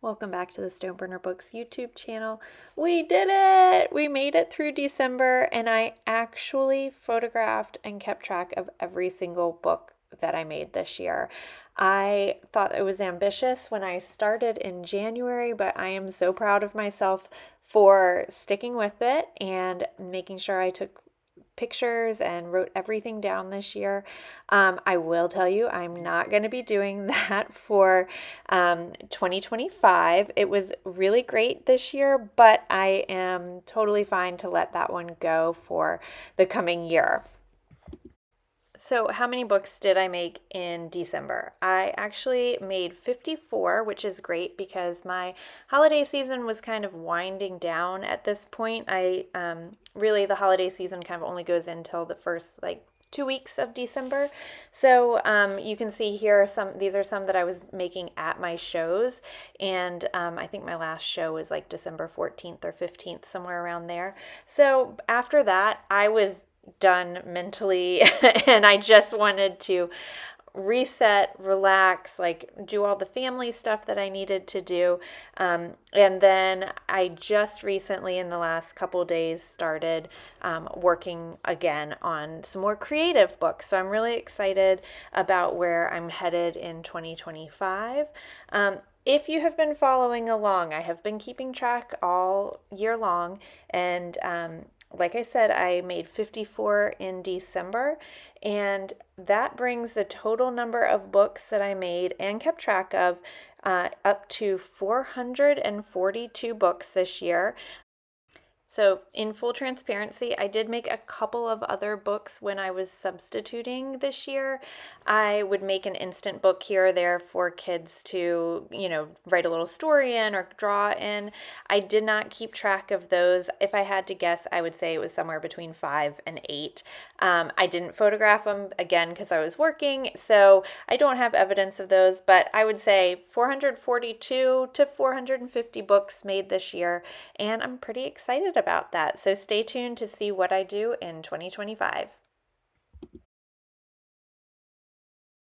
Welcome back to the Stoneburner Books YouTube channel. We did it! We made it through December, and I actually photographed and kept track of every single book that I made this year. I thought it was ambitious when I started in January, but I am so proud of myself for sticking with it and making sure I took pictures and wrote everything down this year. I will tell you, I'm not going to be doing that for 2025. It was really great this year, but I am totally fine to let that one go for the coming year. So, how many books did I make in December? I actually made 54, which is great because my holiday season was kind of winding down at this point. Really, the holiday season kind of only goes until the first 2 weeks of December. So you can see here these are some that I was making at my shows, and I think my last show was like December 14th or 15th, somewhere around there. So after that, I was done mentally and I just wanted to reset, relax, do all the family stuff that I needed to do. And then I just recently, in the last couple days, started working again on some more creative books. So I'm really excited about where I'm headed in 2025. If you have been following along, I have been keeping track all year long, and like I said, I made 54 in December, and that brings the total number of books that I made and kept track of up to 442 books this year. So, in full transparency, I did make a couple of other books when I was substituting this year. I would make an instant book here or there for kids to, write a little story in or draw in. I did not keep track of those. If I had to guess, I would say it was somewhere between 5 and 8. I didn't photograph them again because I was working, so I don't have evidence of those, but I would say 442 to 450 books made this year, and I'm pretty excited about that. So stay tuned to see what I do in 2025.